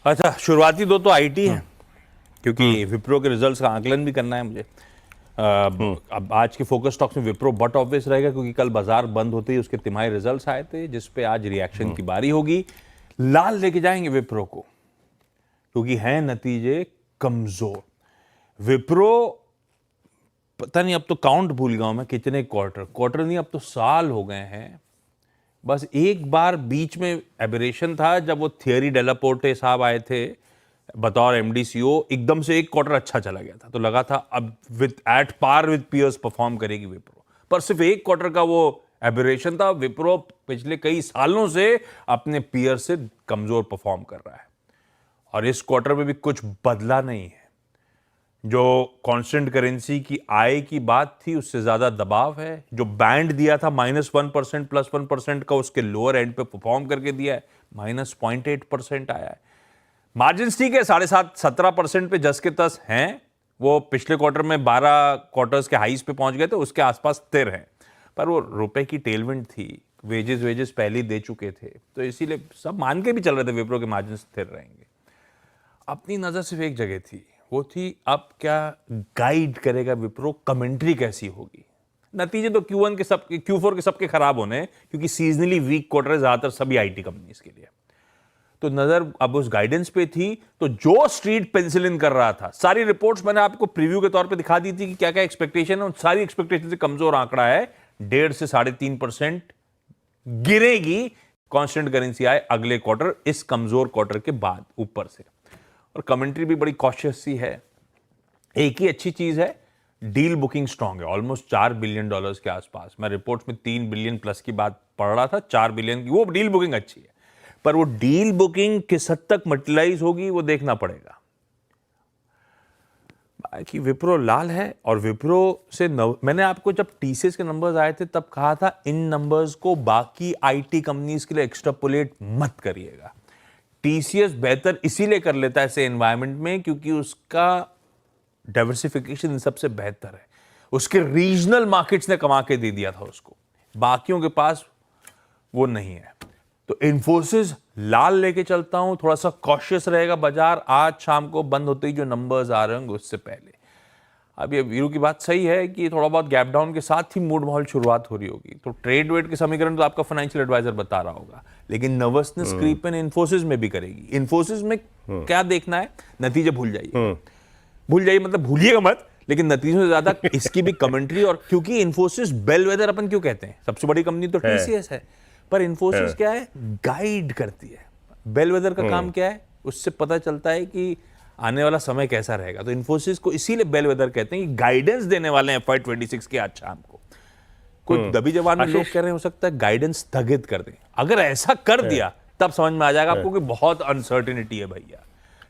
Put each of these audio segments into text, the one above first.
अच्छा, शुरुआती दो तो आईटी है, क्योंकि विप्रो के रिजल्ट्स का आकलन भी करना है मुझे। अब आज के फोकस स्टॉक्स में विप्रो बट ऑब्वियस रहेगा, क्योंकि कल बाजार बंद होते ही उसके तिमाही रिजल्ट्स आए थे, जिस पे आज रिएक्शन की बारी होगी। लाल लेके जाएंगे विप्रो को, क्योंकि हैं नतीजे कमजोर। विप्रो पता नहीं, अब तो काउंट भूल गया हूं मैं कितने क्वार्टर नहीं, अब तो साल हो गए हैं। बस एक बार बीच में एबरेशन था, जब वो थियरी डेलापोर्टे साहब आए थे बतौर एमडी सीईओ, एकदम से एक क्वार्टर अच्छा चला गया था, तो लगा था अब with at par with peers perform करेगी विप्रो। पर सिर्फ एक क्वार्टर का वो एबरेशन था। विप्रो पिछले कई सालों से अपने पीयर से कमजोर परफॉर्म कर रहा है, और इस क्वार्टर में भी कुछ बदला नहीं है। जो कांस्टेंट करेंसी की आय की बात थी, उससे ज्यादा दबाव है। जो बैंड दिया था -1% +1% का, उसके लोअर एंड पे परफॉर्म करके दिया है, -0.8% आया है। मार्जिन ठीक है, 7.5-17% पे जस के तस हैं। वो पिछले क्वार्टर में 12 क्वार्टर्स के हाईज पे पहुंच गए थे, उसके आसपास स्थिर हैं। पर वो रुपए की टेलविंड थी, वेजेस पहले ही दे चुके थे, तो इसीलिए सब मान के भी चल रहे थे विप्रो के मार्जिन स्थिर रहेंगे। अपनी नजर सिर्फ एक जगह थी, वो थी अब क्या गाइड करेगा विप्रो, कमेंट्री कैसी होगी। नतीजे तो Q1 के सब, Q4 के सबके खराब होने, क्योंकि सीजनली वीक क्वार्टर ज्यादातर सभी आईटी कंपनीज के लिए। तो नजर अब उस गाइडेंस पे थी। तो जो स्ट्रीट पेंसिल इन कर रहा था, सारी रिपोर्ट्स मैंने आपको प्रीव्यू के तौर पे दिखा दी थी कि क्या क्या एक्सपेक्टेशन है, सारी एक्सपेक्टेशन से कमजोर आंकड़ा है। 1.5 से 3.5% गिरेगी कांस्टेंट करेंसी आए अगले क्वार्टर, इस कमजोर क्वार्टर के बाद ऊपर से। और कमेंट्री भी बड़ी कॉशियस सी है। एक ही अच्छी चीज है, डील बुकिंग स्ट्रांग है, ऑलमोस्ट $4 बिलियन के आसपास। मैं रिपोर्ट्स में 3 बिलियन प्लस की बात पढ़ रहा था, 4 बिलियन की वो डील बुकिंग अच्छी है। पर वो डील बुकिंग किस हद तक मटेरियलाइज होगी वो देखना पड़ेगा। बाकी विप्रो लाल है, और विप्रो से मैंने आपको जब टीसीएस के नंबर्स आए थे तब कहा था, इन नंबर्स को बाकी आईटी कंपनीज के लिए एक्सट्रापोलेट मत करिएगा। टीसीएस बेहतर इसीलिए कर लेता है ऐसे एनवायरनमेंट में, क्योंकि उसका डाइवर्सिफिकेशन इन सबसे बेहतर है। उसके रीजनल मार्केट्स ने कमा के दे दिया था उसको, बाकियों के पास वो नहीं है। तो इन्फोसिस लाल लेके चलता हूं, थोड़ा सा कॉशियस रहेगा बाजार। आज शाम को बंद होते ही जो नंबर्स आ रहे होंगे उससे पहले। अब ये वीरू की बात सही है कि थोड़ा बहुत गैप डाउन के साथ ही मूड माहौल शुरुआत हो रही होगी। तो ट्रेड वेट के समीकरण तो आपका फाइनेंशियल एडवाइजर बता रहा होगा, लेकिन नर्वसनेस क्रीप इन इन्फोसिस में भी करेगी। इन्फोसिस में क्या देखना है, नतीजे भूल जाइए। भूल जाइए मतलब भूलिएगा मत, लेकिन नतीजों से ज्यादा इसकी भी कमेंट्री। और क्योंकि इन्फोसिस बेलवेदर अपन क्यों कहते हैं, सबसे बड़ी कंपनी तो टीसीएस है, पर इन्फोसिस क्या है, गाइड करती है। बेलवेदर का काम क्या है, उससे पता चलता है कि आने वाला समय कैसा रहेगा। तो इन्फोसिस को इसीलिए बेलवेदर कहते हैं कि गाइडेंस देने वाले हैं FY26 के आज शाम को। कोई दबी जवान में लोग कह रहे हो सकता है गाइडेंस स्थगित कर दें। अगर ऐसा कर दिया तब समझ में आ जाएगा आपको कि बहुत अनसर्टेनिटी है भैया।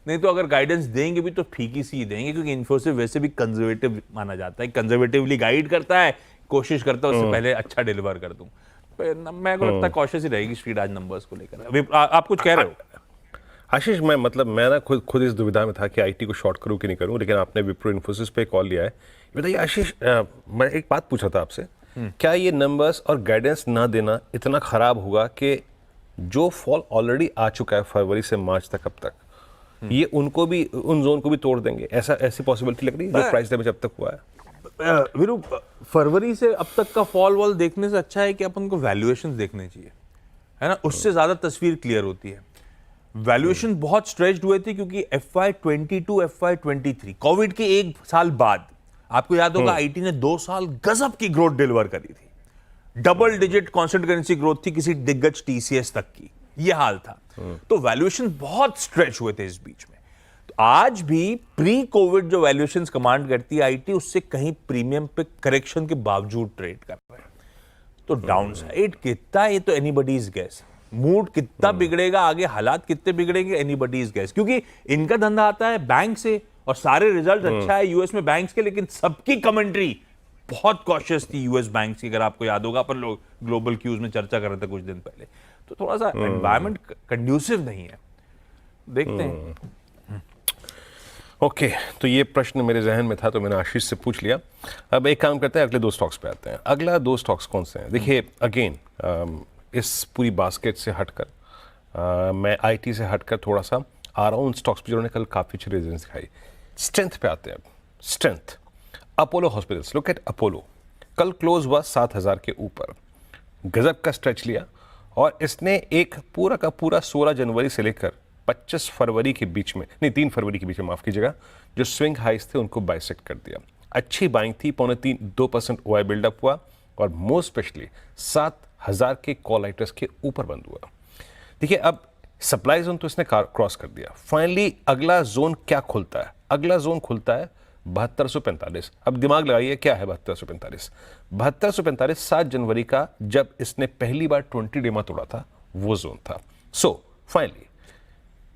नहीं तो अगर गाइडेंस देंगे भी तो फीकी सी देंगे, क्योंकि इन्फोसिस वैसे भी कंजर्वेटिव माना जाता है, कंजर्वेटिवली गाइड करता है, कोशिश करता है उससे पहले अच्छा डिलीवर कर दूं। मैं को लगता है कॉशियस ही रहेगी स्ट्रीट आज नंबर्स को लेकर। अभी आप कुछ कह रहे हो आशीष? मैं ना खुद इस दुविधा में था कि आईटी को शॉर्ट करूं कि नहीं करूं, लेकिन आपने विप्रो इन्फोसिस पे कॉल लिया है। बताइए आशीष, मैं एक बात पूछा था आपसे, क्या ये नंबर्स और गाइडेंस ना देना इतना खराब होगा कि जो फॉल ऑलरेडी आ चुका है फरवरी से मार्च तक, अब तक ये उनको भी, उन जोन को भी तोड़ देंगे? ऐसी पॉसिबिलिटी लग रही है जो प्राइस डैमेज अब तक हुआ है? वीरू, फरवरी से अब तक का फॉल वॉल देखने से अच्छा है कि अपन को वैल्यूएशन देखने चाहिए, है ना। उससे ज्यादा तस्वीर क्लियर होती है। वैल्यूएशन बहुत स्ट्रेच्ड हुए थे, क्योंकि FY22 FY23 कोविड के एक साल बाद आपको याद होगा आईटी ने 2 साल गजब की ग्रोथ डिलीवर करी थी। Double digit constant currency growth थी किसी दिग्गज टीसीएस तक की, यह हाल था। तो वैल्यूएशन बहुत स्ट्रेच हुए थे इस बीच में। तो आज भी प्री कोविड जो वैल्यूएशंस कमांड करती है आईटी, उससे कहीं प्रीमियम पे करेक्शन के बावजूद ट्रेड कर रहे हैं। तो डाउन साइड कितना, ये तो एनीबडीज गैस। मूड कितना बिगड़ेगा आगे, हालात कितने बिगड़ेंगे, एनीबडीज गैस। क्योंकि इनका धंधा आता है बैंक से, और सारे रिजल्ट अच्छा है यूएस में बैंक्स के, लेकिन सबकी कमेंट्री बहुत कॉशियस थी यूएस बैंक्स की। अगर आपको याद होगा, अपन लोग ग्लोबल क्यूज में चर्चा कर रहे थे कुछ दिन पहले। तो थोड़ा सा एनवायरनमेंट कंड्यूसिव नहीं है, देखते हैं। ओके, तो ये प्रश्न मेरे जहन में था, तो मैंने आशीष से पूछ लिया। अब एक काम करते हैं, अगले 2 स्टॉक्स पे आते हैं। अगला 2 स्टॉक्स कौन से हैं? देखिए अगेन, इस पूरी बास्केट से हटकर मैं आईटी से हटकर थोड़ा सा आ रहा हूँ उन स्टॉक्स पे जिन्होंने कल काफ़ी अच्छी रेजिस्टेंस दिखाई। स्ट्रेंथ पे आते हैं अब। Strength, Apollo hospitals, look at Apollo, कल क्लोज हुआ 7,000 के ऊपर, गजब का स्ट्रेच लिया और इसने एक पूरा का पूरा 16 जनवरी से लेकर 25 फरवरी के बीच में, नहीं 3 फरवरी के बीच में, माफ कीजिएगा, जो स्विंग हाइस थे उनको बाइसेक्ट कर दिया। अच्छी बाइंग थी, 2% OI बिल्डअप हुआ और मोस्ट स्पेशली 7,000 के कॉल राइटर्स के ऊपर बंद हुआ। देखिए अब सप्लाई जोन तो इसने क्रॉस कर दिया। फाइनली अगला जोन क्या खुलता है? अगला जोन खुलता है 7245। अब दिमाग लगाइए क्या है 7245? 7245 7 जनवरी का जब इसने पहली बार 20 डेमा तोड़ा था वो जोन था। सो फाइनली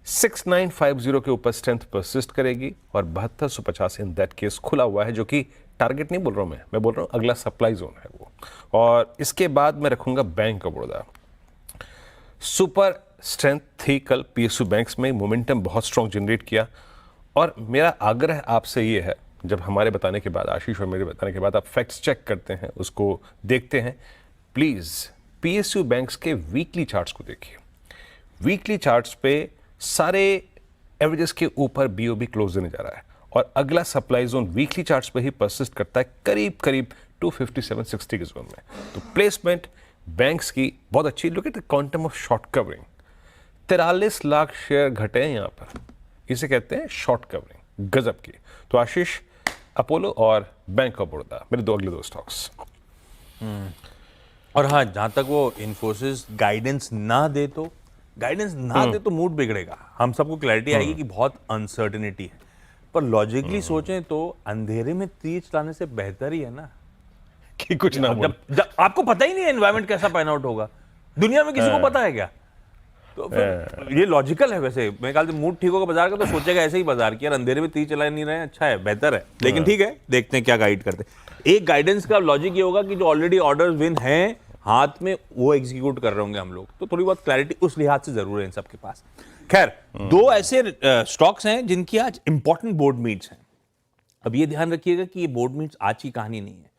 6950 के ऊपर स्ट्रेंथ परसिस्ट करेगी और 7250 इन दैट केस खुला हुआ है, जो कि टारगेट नहीं बोल रहा हूं मैं बोल रहा हूं अगला सप्लाई जोन है वो। और इसके बाद मैं रखूंगा bank of Baroda. Super strength थी कल PSU बैंक्स में, मोमेंटम बहुत स्ट्रॉन्ग जनरेट किया और मेरा आग्रह आपसे ये है, जब हमारे बताने के बाद, आशीष और मेरे बताने के बाद आप फैक्ट्स चेक करते हैं, उसको देखते हैं, प्लीज़ PSU बैंक्स के वीकली चार्ट्स को देखिए। वीकली चार्ट्स पे सारे एवरेजेस के ऊपर BOB क्लोज देने जा रहा है और अगला सप्लाई जोन वीकली चार्ट्स पे ही परसिस्ट करता है करीब करीब 257-60 के जोन में। तो प्लेसमेंट बैंक्स की बहुत अच्छी। Look at the quantum of short covering, 43 lakh share घटे हैं यहाँ पर, इसे कहते हैं शॉर्ट कवरिंग, गजब की। तो आशीष, अपोलो और बैंक ऑफ बड़ौदा मेरे अगले दो स्टॉक्स। और हाँ, जहां तक वो इन्फोसिस गाइडेंस ना दे तो मूड बिगड़ेगा। हम सबको क्लैरिटी आएगी कि बहुत अनसर्टेनिटी है, पर लॉजिकली सोचें तो अंधेरे में तीर चलाने से बेहतर ही है ना कि कुछ ना बोल। जब आपको पता ही नहीं है एनवायरनमेंट कैसा पैन आउट होगा, दुनिया में किसी को पता है क्या? तो फिर ये लॉजिकल है। वैसे मेरे ख्याल से मूड ठीक होगा बाजार का तो सोचेगा ऐसे ही बाजार की, यार अंधेरे में तीर चला नहीं रहे हैं, अच्छा है, बेहतर है। लेकिन ठीक है, देखते हैं क्या गाइड करते हैं। एक गाइडेंस का लॉजिक ये होगा कि जो ऑलरेडी ऑर्डर्स विन हैं हाथ में, वो एग्जीक्यूट कर रहे होंगे हम लोग, तो थोड़ी बहुत क्लैरिटी उस लिहाज से जरूर है इन सबके पास। खैर, दो ऐसे स्टॉक्स हैं जिनकी आज इंपॉर्टेंट बोर्ड मीट्स हैं। अब ये ध्यान रखिएगा कि ये बोर्ड मीट्स आज की कहानी नहीं है,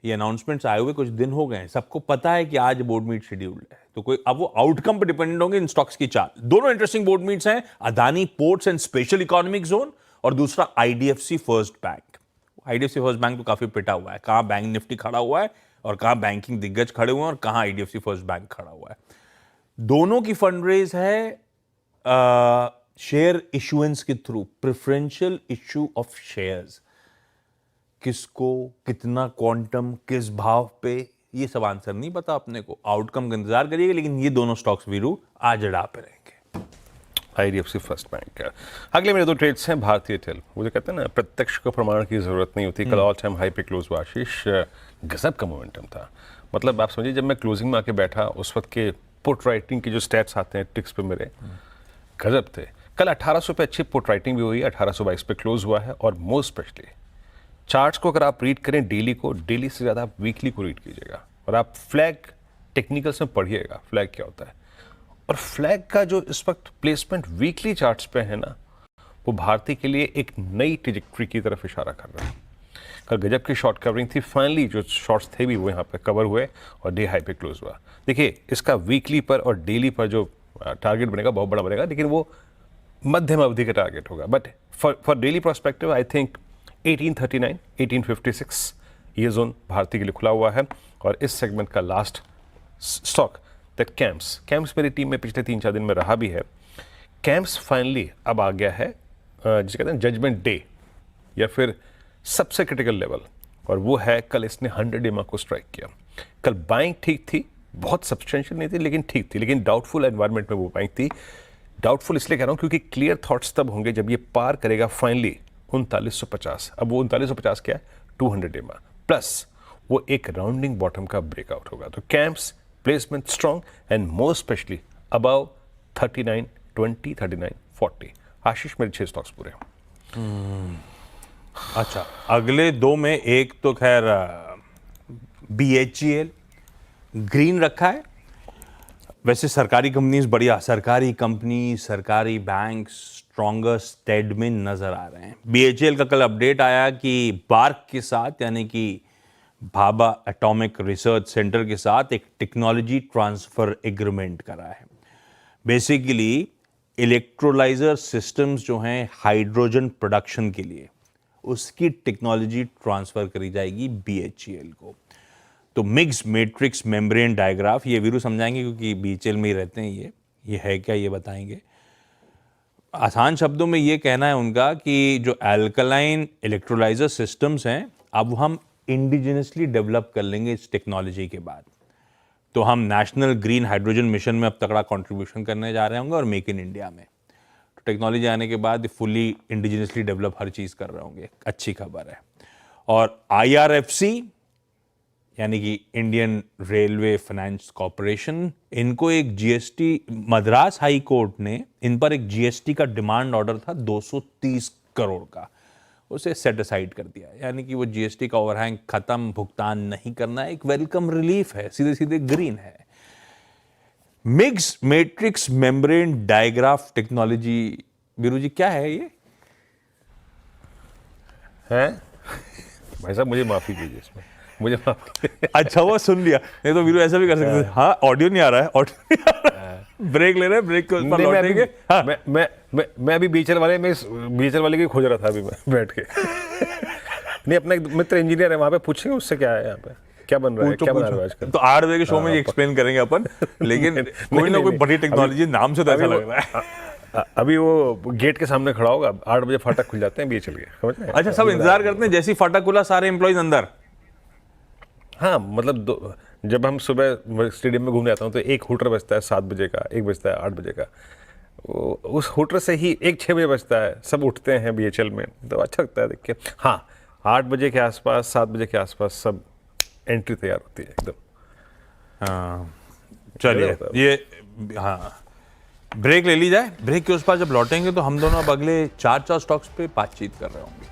ये अनाउंसमेंट्स आए हुए कुछ दिन हो गए हैं, सबको पता है कि आज बोर्ड मीट शेड्यूल्ड है, तो कोई अब वो आउटकम पर डिपेंडेंट होंगे इन स्टॉक्स की चाल। दोनों इंटरेस्टिंग बोर्ड मीट्स हैं, Adani ports and special economic zone और दूसरा IDFC first bank. IDFC first bank तो काफी पिटा हुआ है, कहां बैंक निफ्टी खड़ा हुआ है और कहां बैंकिंग दिग्गज खड़े हुए हैं और कहां IDFC फर्स्ट बैंक खड़ा हुआ है। दोनों की फंडरेज है शेयर इशुएंस के through, preferential issue of shares. किसको, कितना क्वांटम, किस भाव पे, ये सब आंसर नहीं पता अपने को, आउटकम का इंतजार करिएगा। लेकिन ये दोनों स्टॉक्स वीरू आज अड़ा पे रहेंगे। IDFC first bank. अगले मेरे दो ट्रेड्स हैं भारतीय एयरटेल। वो जो कहते हैं ना, प्रत्यक्ष को प्रमाण की जरूरत नहीं होती, कल ऑल टाइम हाई पे क्लोज हुआ। आशीष, गजब का मोमेंटम था। मतलब आप समझिए, जब मैं क्लोजिंग में आके बैठा उस वक्त के पुट राइटिंग के जो स्टैट्स आते हैं टिक्स पे मेरे, गजब थे। कल 1800 पे अच्छी पुट राइटिंग भी हुई, 1822 पे क्लोज हुआ है। और मोस्ट स्पेशली चार्ट्स को अगर आप रीड करें डेली को, डेली से ज़्यादा आप वीकली को रीड कीजिएगा और आप फ्लैग टेक्निकल्स में पढ़िएगा, फ्लैग क्या होता है। और फ्लैग का जो इस वक्त प्लेसमेंट वीकली चार्ट्स पे है ना, वो भारतीय के लिए एक नई ट्रेजेक्टरी की तरफ इशारा कर रहा है। कल गजब की शॉर्ट कवरिंग थी, फाइनली जो शॉर्ट्स थे भी वो यहाँ पे कवर हुए और डे हाई पे क्लोज हुआ। देखिए, इसका वीकली पर और डेली पर जो टारगेट बनेगा बहुत बड़ा बनेगा, लेकिन वो मध्यम अवधि का टारगेट होगा। But for daily prospective I think 1839, 1856 ये जोन भारतीय के लिए खुला हुआ है। और इस सेगमेंट का लास्ट स्टॉक दैट कैम्स मेरी टीम में पिछले 3-4 दिन में रहा भी है। कैम्स फाइनली अब आ गया है जिसे कहते हैं जजमेंट डे या फिर सबसे क्रिटिकल लेवल, और वो है कल इसने 100 EMA को स्ट्राइक किया। कल बाइंग ठीक थी, बहुत सब्सटेंशियल नहीं थी लेकिन ठीक थी, लेकिन डाउटफुल एनवायरनमेंट में वो बाइंग थी। डाउटफुल इसलिए कह रहा हूँ क्योंकि क्लियर थॉट्स तब होंगे जब ये पार करेगा फाइनली 3950। अब वो 3950 क्या है, 200 EMA प्लस वो एक राउंडिंग बॉटम का ब्रेकआउट होगा। तो camps placement strong and more specially above 3920, 3940। आशीष, मेरे 6 स्टॉक्स पूरे। अच्छा, अगले दो में एक तो खैर BHEL ग्रीन रखा है। वैसे सरकारी कंपनीज बढ़िया, सरकारी कंपनी, सरकारी बैंक स्ट्रॉन्गर स्टेड में नजर आ रहे हैं। BHEL का कल अपडेट आया कि बार्क के साथ, यानी कि भाभा एटॉमिक रिसर्च सेंटर के साथ एक टेक्नोलॉजी ट्रांसफर एग्रीमेंट करा है। बेसिकली इलेक्ट्रोलाइजर सिस्टम्स जो हैं हाइड्रोजन प्रोडक्शन के लिए, उसकी टेक्नोलॉजी ट्रांसफर करी जाएगी BHEL को। तो मिक्स मैट्रिक्स मेम्ब्रेन डायग्राफ, ये वीरू समझाएंगे क्योंकि BHEL में ही रहते हैं। ये है क्या, ये बताएंगे। आसान शब्दों में ये कहना है उनका कि जो एल्कलाइन इलेक्ट्रोलाइजर सिस्टम्स हैं, अब हम इंडिजिनसली डेवलप कर लेंगे इस टेक्नोलॉजी के बाद। तो हम नेशनल ग्रीन हाइड्रोजन मिशन में अब तगड़ा कंट्रीब्यूशन करने जा रहे होंगे और मेक इन इंडिया में। तो टेक्नोलॉजी आने के बाद फुली इंडिजिनसली डेवलप हर चीज़ कर रहे होंगे, अच्छी खबर है। और IRFC यानी कि इंडियन रेलवे फाइनेंस कॉरपोरेशन, इनको एक GST, मद्रास हाई कोर्ट ने इन पर एक GST का डिमांड ऑर्डर था 230 करोड़ का, उसे सेट असाइड कर दिया। यानी कि वो GST का ओवरहैंग खत्म, भुगतान नहीं करना, एक वेलकम रिलीफ है, सीधे सीधे ग्रीन है। मिक्स मैट्रिक्स मेम्ब्रेन डायग्राफ टेक्नोलॉजी, बीरू जी क्या है ये? है भाई साहब, मुझे माफी कीजिए इसमें, मुझे माफी। अच्छा वो सुन लिया, नहीं तो वीरू ऐसा भी कर सकते थे। हाँ, ऑडियो नहीं आ रहा है, ऑडियो नहीं आ रहा है। ब्रेक ले रहे हैं, ब्रेक के उस पर लौटेंगे। हाँ। मैं अभी BHEL वाले की खोज रहा था अभी मैं बैठ के। नहीं, अपना एक मित्र इंजीनियर है वहाँ पे, पूछेंगे उससे क्या है यहाँ पे, क्या बन रहा है, क्या बना रहा है आजकल। तो 8 बजे के शो में ये एक्सप्लेन करेंगे अपन, लेकिन कोई ना कोई बड़ी टेक्नोलॉजी, नाम से तो ऐसा लग रहा है। अभी वो गेट के सामने खड़ा होगा, 8 बजे फाटक खुल जाते हैं BHEL के, समझ रहे हैं? अच्छा, सब इंतजार करते हैं जैसी फाटक खुला सारे एम्प्लॉइज अंदर। हाँ, मतलब जब हम सुबह स्टेडियम में घूमने आता हूँ तो एक हूटर बजता है 7 बजे का, एक बजता है 8 बजे का। उस हूटर से ही एक 6 बजे बजता है, सब उठते हैं BHEL में, तो अच्छा लगता है देख के। हाँ, 8 बजे के आसपास, 7 बजे के आसपास सब एंट्री तैयार होती है एकदम। हाँ, चलिए ये, हाँ, ब्रेक ले ली जाए। ब्रेक के उस पार जब लौटेंगे तो हम दोनों अब अगले 4 स्टॉक्स पे बातचीत कर रहे होंगे।